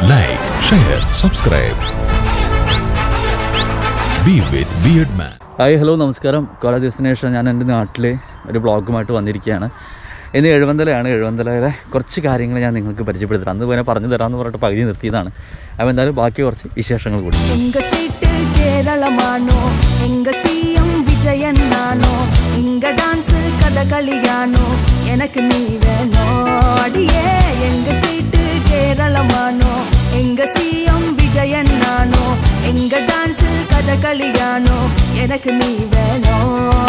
Like, share, subscribe. B വിത്ത് beard മാൻ. Hi, hello, നമസ്കാരം. കുറേ ദിവസത്തിന് ശേഷം ഞാൻ എൻ്റെ നാട്ടിൽ ഒരു ബ്ലോഗുമായിട്ട് വന്നിരിക്കുകയാണ്. ഇന്ന് എഴുവന്തലയാണ്. എഴുവന്തലയിലെ കുറച്ച് കാര്യങ്ങൾ ഞാൻ നിങ്ങൾക്ക് പരിചയപ്പെടുത്തരാം. അന്ന് പിന്നെ പറഞ്ഞു തരാമെന്ന് പറഞ്ഞിട്ട് പകുതി നിർത്തിയതാണ്. അപ്പോൾ എന്തായാലും ബാക്കി കുറച്ച് വിശേഷങ്ങൾ കൂടി. കേരളമാണോ എങ്ക സിഎം വിജയൻ നാനോ ഇങ്ക ഡാൻസ് കഥകളിയാണോ എനക്ക് നീ വേണോ അടിയേ എങ്ക സ്റ്റേറ്റ് കേരളമാണോ എങ്ക സിഎം വിജയൻ നാനോ എങ്ക ഡാൻസ് കഥകളിയാണോ എനക്ക് നീ വേണോ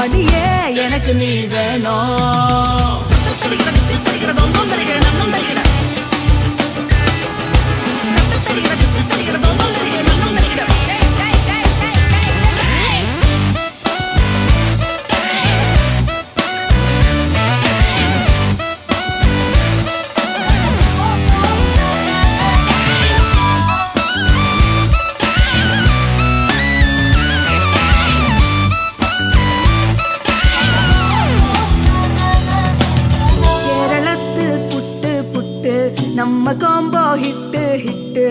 അടിയേ എനക്ക് നീ വേണോ. நம்ம காம்போ ஹிட்டு ஹிட்டு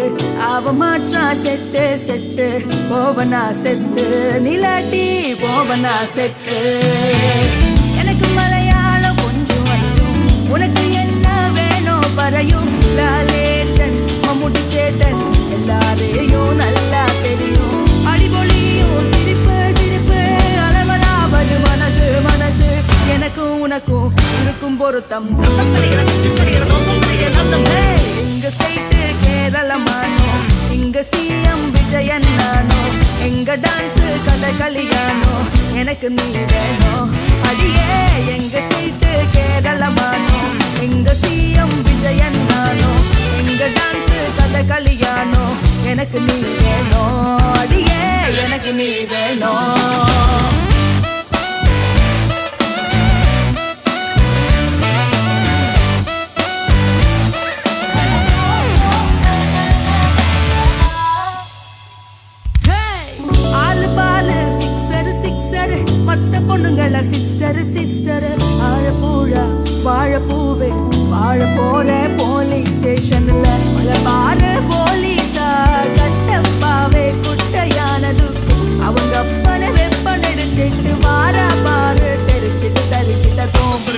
அவ மாற்றா செட்டு செட்டு போவனா செட்டு நிலாட்டி போவனா செட்டு. எனக்கு மலையாளம் கொஞ்சம் வரும், உனக்கு என்ன வேணும் பறையும். லாலேட்டன் மம்முட்டி சேட்டன் எல்லாரையும் நல்லா தெரியும். அடிபொலியும் சிரிப்பு சிரிப்பு அளவலாவது மனசு மனசு எனக்கும் உனக்கும் இருக்கும் பொருத்தம். எங்க ஸ்டேட்டு கேரளமானோ எங்க சிஎம் விஜயன் நானோ எங்க டான்ஸ் கதகளியானோ எனக்கு நீ வேணும் அடியே எங்க ஸ்டேட்டு கேரளமானோ எங்க சிஎம் விஜயன் நானோ எங்க டான்ஸ் கதகளியானோ எனக்கு நீ வேணும் அடியே எனக்கு நீ வேணும். மத்த பொண்ணுங்கள சிஸ்டர் சிஸ்டர் ஆழப்பூழா வாழப்பூவே வாழ போற போலீஸ் ஸ்டேஷன்ல பாரு போலீஸா கட்டப்பாவே குட்டையானது அவங்க அப்பன வெப்பன் எடுத்துட்டு வாரா பாரு தெரிச்சிட்டு தலிக்கிட்ட கோம்பு.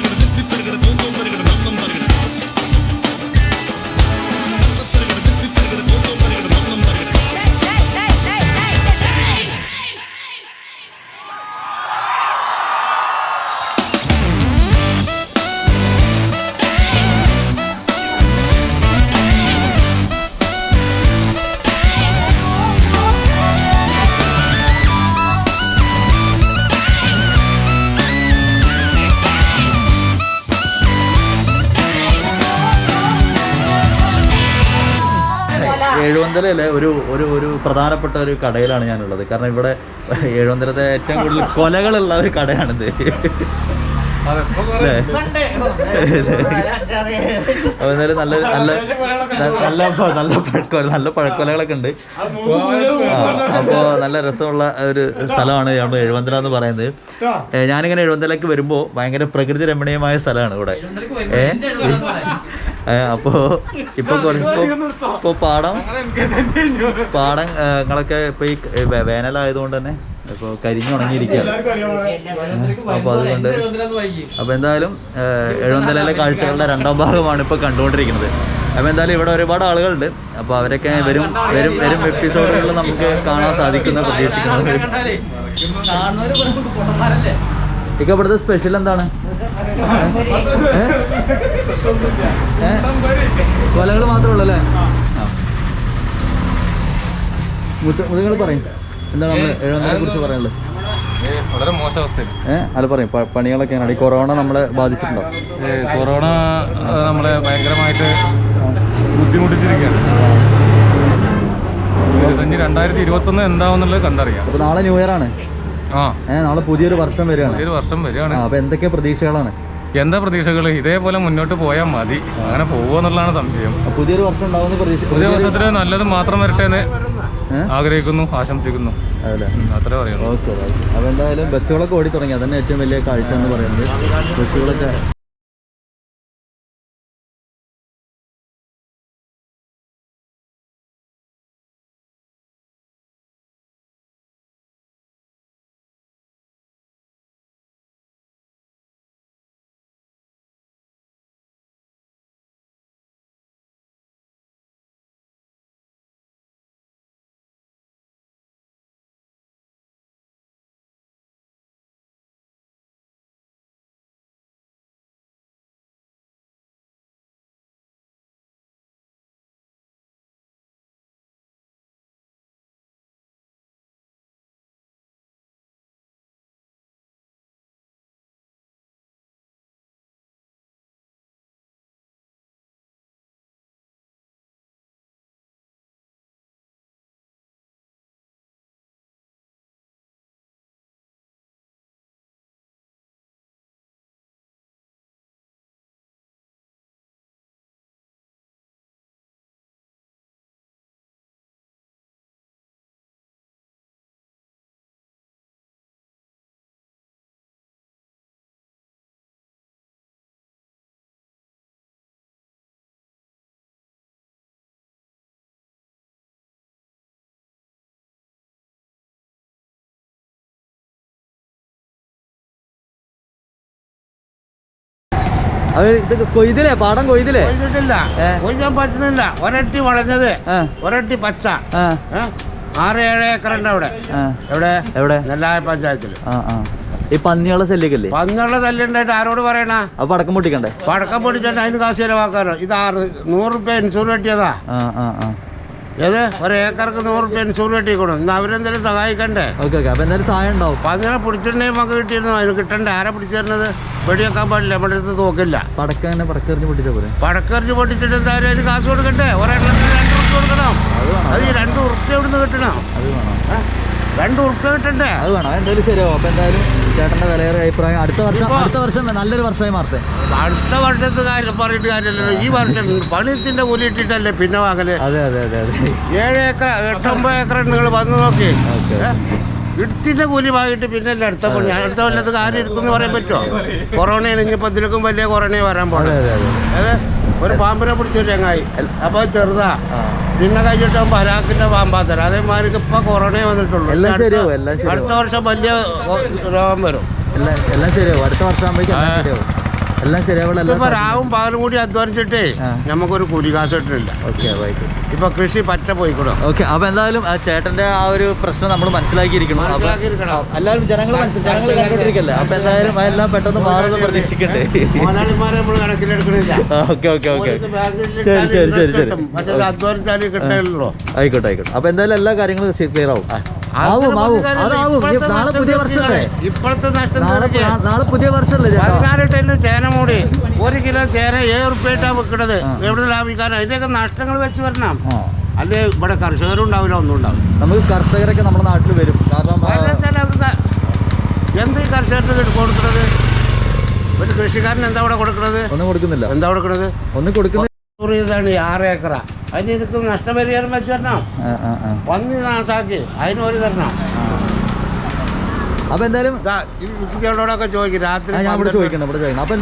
എഴുവന്തലയിലെ ഒരു ഒരു ഒരു പ്രധാനപ്പെട്ട ഒരു കടയിലാണ് ഞാനുള്ളത്. കാരണം ഇവിടെ എഴുവന്തലത്തെ ഏറ്റവും കൂടുതൽ കൊലകളുള്ള ഒരു കടയാണിത്. എന്നാലും നല്ല നല്ല നല്ല നല്ല പഴക്കൊലകളൊക്കെ ഉണ്ട്. അപ്പോൾ നല്ല രസമുള്ള ഒരു സ്ഥലമാണ് എഴുവന്തല എന്ന് പറയുന്നത്. ഞാനിങ്ങനെ എഴുവന്തലയ്ക്ക് വരുമ്പോൾ ഭയങ്കര പ്രകൃതി രമണീയമായ സ്ഥലമാണ് ഇവിടെ. അപ്പോൾ ഇപ്പോൾ പാടങ്ങളൊക്കെ ഇപ്പോൾ ഈ വേനലായതുകൊണ്ട് തന്നെ ഇപ്പോൾ കരിഞ്ഞുണങ്ങിയിരിക്കുകയാണ്. അപ്പോൾ അതുകൊണ്ട് അപ്പോൾ എന്തായാലും എഴുവന്തലയിലെ കാഴ്ചകളുടെ രണ്ടാം ഭാഗമാണ് ഇപ്പോൾ കണ്ടുകൊണ്ടിരിക്കുന്നത്. അപ്പോൾ എന്തായാലും ഇവിടെ ഒരുപാട് ആളുകളുണ്ട്. അപ്പോൾ അവരൊക്കെ വരും എപ്പിസോഡുകളിൽ നമുക്ക് കാണാൻ സാധിക്കുന്ന പ്രതീക്ഷിക്കുന്നത്. ഇതൊക്കെ ഇവിടുത്തെ സ്പെഷ്യൽ എന്താണ്? കൊലകൾ മാത്രമേ ഉള്ളൂ അല്ലേ? മുതങ്ങൾ പറയും എന്താണ് നമ്മൾ എഴുവന്തലയെ കുറിച്ച് പറയാനുള്ളത്? വളരെ മോശം അവസ്ഥയിൽ അല്ല പറയും പണികളൊക്കെയാണ്. ഈ കൊറോണ നമ്മളെ ബാധിച്ചിട്ടുണ്ടോ? കൊറോണ നമ്മളെ ഭയങ്കരമായിട്ട് ബുദ്ധിമുട്ടിച്ചിരിക്കുകയാണ്. 2021 എന്താവുന്നുള്ളത് കണ്ടറിയാം. അപ്പോൾ നാളെ ന്യൂ ഇയർ ആണ്. നാളെ പുതിയൊരു വർഷം വരികയാണ്. അപ്പോൾ എന്തൊക്കെ പ്രതീക്ഷകളാണ്? എന്താ പ്രതീക്ഷകൾ? ഇതേപോലെ മുന്നോട്ട് പോയാൽ മതി. അങ്ങനെ പോകുമെന്നുള്ളതാണ് സംശയം. പുതിയൊരു വർഷം ഉണ്ടാവുന്ന പ്രതീക്ഷ, പുതിയ വർഷത്തിൽ നല്ലത് മാത്രം വരട്ടെ എന്ന് ആഗ്രഹിക്കുന്നു, ആശംസിക്കുന്നു. അത്രേ പറയുള്ളൂ. ഓക്കെ. അപ്പോൾ എന്തായാലും ബസ്സുകളൊക്കെ ഓടി തുടങ്ങി. അതന്നെ ഏറ്റവും വലിയ കാഴ്ച എന്ന് പറയുന്നത്. ബസ്സുകളൊക്കെ അത് ഇത് കൊയ്തില്ലേ, പാടം കൊയ്തില്ലേ? കൊയ്തിട്ടില്ല, കൊയ്യാൻ പറ്റുന്നില്ല. ഒരട്ടി വളഞ്ഞത്, ഒരട്ടി പച്ച. 6-7 ഏക്കറുണ്ട് അവിടെ. എവിടെ? എവിടെ? നെല്ലായ പഞ്ചായത്തിൽ. ഈ പന്നിയുള്ള ശല്യക്കല്ലേ? പന്നിയുള്ള ശല്യം ഉണ്ടായിട്ട് ആരോട് പറയണ? അപ്പൊ പടക്കം പൊട്ടിക്കണ്ടേ? പടക്കം പൊട്ടിച്ചിട്ട് അതിന് കാശ് ചിലവാക്കാനോ? ഇത് 100 രൂപ ഇൻഷൂർ കെട്ടിയതാ. ഏത്? 1 ഏക്കർക്ക് 100 രൂപ ഇൻഷൂർ കെട്ടിക്കണം. ഇന്ന് അവരെന്തെങ്കിലും സഹായിക്കണ്ടേ? അപ്പൊ എന്തായാലും സഹായം ഉണ്ടാവും. പന്നിനെ പിടിച്ചിട്ടുണ്ടെങ്കിൽ നമുക്ക് കിട്ടിയിരുന്നു. അതിന് കിട്ടണ്ടേ? ആരെ പിടിച്ചു തരുന്നത്? വെടിവെക്കാൻ പാടില്ല, നമ്മുടെ അടുത്ത് തോക്കില്ല. പടക്കെറിഞ്ഞ് പൊട്ടിച്ചാ പോലെ? പടക്കെറിഞ്ഞ് പൊട്ടിച്ചിട്ട് എന്തായാലും അതിന് കാശ് കൊടുക്കണ്ടേ? ഒരെണ്ണത്തിന് 2 ഉറുപ്പ്യ കൊടുക്കണം. അത് ഈ 2 ഉറുപ്പ്യ എവിടുന്ന് കിട്ടണം? 2 ഉറുപ്പ്യ കിട്ടണ്ടേ? അത് വേണം. എന്തായാലും ശരിയാവും. അപ്പൊ എന്തായാലും ചേട്ടന്റെ വിലയേറെ അഭിപ്രായം അടുത്ത വർഷം നല്ലൊരു വർഷമായി മാറട്ടെ. അടുത്ത വർഷത്തെ കാര്യം പറഞ്ഞിട്ട് കാര്യമല്ലല്ലോ. ഈ വർഷം പണിത്തിന്റെ കൂലി ഇട്ടിട്ടല്ലേ പിന്നെ വാങ്ങല്. 7 ഏക്കർ 8-9 ഏക്കർ നിങ്ങൾ വന്ന് നോക്കി. ഇടത്തിന്റെ കൂലി വാങ്ങിയിട്ട് പിന്നല്ലേ അടുത്ത പണി. അടുത്ത കൊല്ലത്ത് കാര്യം എടുക്കുമെന്ന് പറയാൻ പറ്റുമോ? കൊറോണയാണ്. ഇനിയിപ്പോൾ ഇതിലേക്കും വലിയ കൊറോണയെ വരാൻ പോകണം. അതെ, ഒരു പാമ്പിനെ പിടിച്ചൊരു ചങ്ങായി, അപ്പോൾ ചെറുതാ, പിന്നെ കഴിഞ്ഞിട്ടാകുമ്പോൾ ഹരാക്കിന്റെ പാമ്പാത്തരം. അതേമാതിരി ഇപ്പൊ കൊറോണയെ വന്നിട്ടുള്ളൂ. അടുത്ത വർഷം വലിയ രോഗം വരും. എല്ലാം ശരിയാവും. അടുത്ത വർഷം എല്ലാം ശരിയാവും. ഇപ്പൊ രാവും പകലും കൂടി അധ്വാനിച്ചിട്ടേ നമുക്കൊരു കൂലികാശ് കിട്ടുന്നില്ല. ഇപ്പൊ കൃഷി പറ്റ പോയിക്കൂടോ. ഓക്കെ, അപ്പൊ എന്തായാലും ചേട്ടന്റെ ആ ഒരു പ്രശ്നം നമ്മൾ മനസ്സിലാക്കിയിരിക്കണം. എല്ലാവരും ജനങ്ങൾ കണ്ടോണ്ടിരിക്കല്ലേ. അപ്പൊ എന്തായാലും അതെല്ലാം പെട്ടെന്ന് മാറുന്ന പ്രതീക്ഷിക്കണ്ടേ? മുതലാളിമാരെ നമ്മൾ കണക്കിലെടുക്കണില്ല. ഓക്കെ. ശരി. മറ്റേത് അധ്വാനിച്ചാലും കിട്ടില്ലല്ലോ. ആയിക്കോട്ടെ. അപ്പൊ എന്തായാലും എല്ലാ കാര്യങ്ങളും ക്ലിയർ ആവും. നാളെ പുതിയ വർഷമല്ലേ? ഇപ്പോഴത്തെ നഷ്ടം നാളെ പുതിയ വർഷമല്ലേ? 14 ടണ്ണ് ചേന മൂടി 1 കിലോ ചേന 7 ഉറുപ്പ്യായിട്ടാണ് വെക്കണത്. എവിടെ ലാഭിക്കാനോ? അതിന്റെയൊക്കെ നഷ്ടങ്ങൾ വെച്ച് വരണം. അല്ലേ ഇവിടെ കർഷകരും ഉണ്ടാവില്ല, ഒന്നും ഉണ്ടാവില്ല. നമുക്ക് കർഷകരൊക്കെ നമ്മുടെ നാട്ടിൽ വരും. കാരണം എന്ത് കർഷകർക്ക് കൊടുക്കുന്നത്? ഒരു കൃഷിക്കാരൻ എന്താ ഇവിടെ കൊടുക്കുന്നത്? ഒന്നും കൊടുക്കുന്നില്ല. എന്താ കൊടുക്കുന്നത്? ഒന്നും കൊടുക്കുന്നില്ല. ഇതാണ് 6 ഏക്കറ. അതിന് എനിക്ക് നഷ്ടപരിഹാരം വെച്ച് തരണം. പന്നി നാശാക്കി അതിന് ഒരു തരണം. അപ്പൊ എന്തായാലും ചോദിക്കും രാത്രി. അപ്പൊ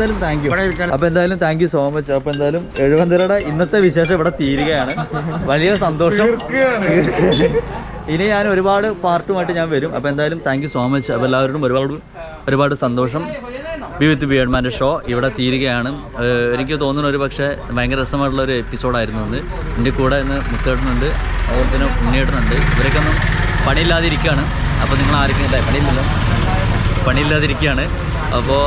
എന്തായാലും താങ്ക് യു സോ മച്ച്. അപ്പൊ എന്തായാലും എഴുപന്തരയുടെ ഇന്നത്തെ വിശേഷം ഇവിടെ തീരുകയാണ്. വലിയ സന്തോഷം. ഇനി ഞാൻ ഒരുപാട് പാർട്ടുമായിട്ട് ഞാൻ വരും. അപ്പോൾ എന്തായാലും താങ്ക് യു സോ മച്ച്. അപ്പോൾ എല്ലാവരോടും ഒരുപാട് സന്തോഷം. ബി വിത്ത് ബിയർഡ്മാൻ്റെ ഷോ ഇവിടെ തീരുകയാണ്. എനിക്ക് തോന്നുന്നു ഒരു പക്ഷേ ഭയങ്കര രസമായിട്ടുള്ളൊരു എപ്പിസോഡായിരുന്നു ഇന്ന്. എൻ്റെ കൂടെ ഇന്ന് മുത്തേട്ടനുണ്ട്, അതുപോലെ തന്നെ ഉണ്ണിയേട്ടനുണ്ട്. ഇവരൊക്കെ ഒന്നും പണിയില്ലാതിരിക്കുകയാണ്. അപ്പോൾ നിങ്ങൾ ആർക്കും ഇല്ല, പണിയില്ലാതിരിക്കുകയാണ്. അപ്പോൾ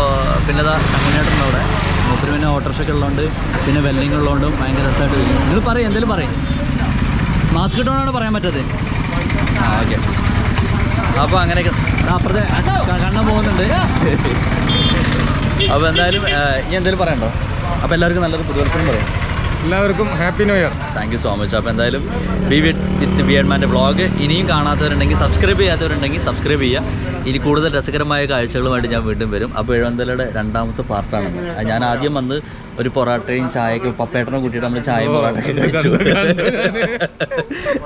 പിന്നെ ഉണ്ണിയേട്ടനുണ്ട് അവിടെ. മൂപ്പര് പിന്നെ ഓട്ടോറിക്ഷയൊക്കെ ഉള്ളതുകൊണ്ട് പിന്നെ വെല്ലിങ് ഉള്ളതുകൊണ്ടും ഭയങ്കര രസമായിട്ട് വരും. നിങ്ങൾ പറയും, എന്തെങ്കിലും പറയും. മാസ്ക് ഇട്ടോണ്ടാണ് പറയാൻ പറ്റത്. ഓക്കെ. അപ്പോൾ അങ്ങനെയൊക്കെ അപ്പുറത്തെ കണ്ണം പോകുന്നുണ്ട്. അപ്പോൾ എന്തായാലും ഇനി എന്തെങ്കിലും പറയണ്ടോ? അപ്പോൾ എല്ലാവർക്കും നല്ലൊരു പുതുവത്സരം പറയാം. എല്ലാവർക്കും happy new year. Thank you so much. അപ്പോൾ എന്തായാലും ബി വിത്ത് ബിയർഡ്മാൻ്റെ വ്ളോഗ് ഇനിയും കാണാത്തവരുണ്ടെങ്കിൽ, സബ്സ്ക്രൈബ് ചെയ്യാത്തവരുണ്ടെങ്കിൽ സബ്സ്ക്രൈബ് ചെയ്യുക. ഇനി കൂടുതൽ രസകരമായ കാഴ്ചകളുമായിട്ട് ഞാൻ വീണ്ടും വരും. അപ്പോൾ എഴുപന്തലയുടെ 2ാമത്തെ പാർട്ടാണ്. ഞാൻ ആദ്യം വന്ന് ഒരു പൊറാട്ടയും ചായയൊക്കെ പപ്പേട്ടനെ കൂട്ടിയിട്ട് നമ്മൾ ചായയും പൊറാട്ടയൊക്കെ കഴിച്ചു.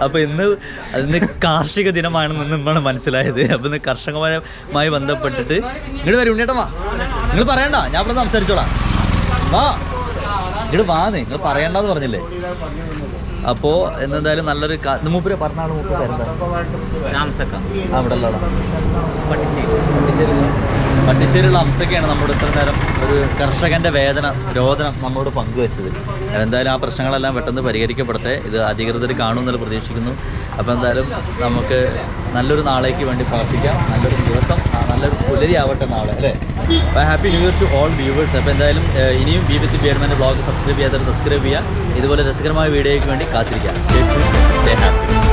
അപ്പോൾ ഇന്ന് കാർഷിക ദിനമാണെന്ന് നമ്മൾ മനസ്സിലായത്. അപ്പോൾ ഇന്ന് കർഷകമായി ബന്ധപ്പെട്ടിട്ട് ഇങ്ങോട്ട് വരും. ഉണ്ണിയേട്ടൻ വാ, നിങ്ങൾ പറയണ്ട, ഞാൻ ഇവിടെ സംസാരിച്ചോളാം. വാ ഇങ്ങോട്ട് വാ, നിങ്ങൾ പറയണ്ടെന്ന് പറഞ്ഞില്ലേ. അപ്പോൾ എന്തായാലും നല്ലൊരു മൂപ്പര് പറഞ്ഞാണ്. അവിടെ പട്ടിശ്ശേരിയുള്ള അംസൊക്കെയാണ് നമ്മുടെ ഇത്ര നേരം ഒരു കർഷകൻ്റെ രോദനം നമ്മോട് പങ്കുവെച്ചത്. എന്തായാലും ആ പ്രശ്നങ്ങളെല്ലാം പെട്ടെന്ന് പരിഹരിക്കപ്പെടട്ടെ. ഇത് അധികൃതർ കാണുമെന്നല്ല പ്രതീക്ഷിക്കുന്നു. അപ്പോൾ എന്തായാലും നമുക്ക് നല്ലൊരു നാളേക്ക് വേണ്ടി പ്രാർത്ഥിക്കാം. നല്ലൊരു ദിവസം, നല്ലൊരു പുലരിയാവട്ടെ നാളെ, അല്ലേ? അപ്പോൾ happy new year to all viewers. അപ്പോൾ എന്തായാലും ഇനിയും ബി വിത്ത് ബിയർഡ്മാൻ്റെ വ്ളോഗ് സബ്സ്ക്രൈബ് ചെയ്യാത്തവർ സബ്സ്ക്രൈബ് ചെയ്യുക. ഇതുപോലെ രസകരമായ വീഡിയോയ്ക്ക് വേണ്ടി കാത്തിരിക്കുക. Stay happy.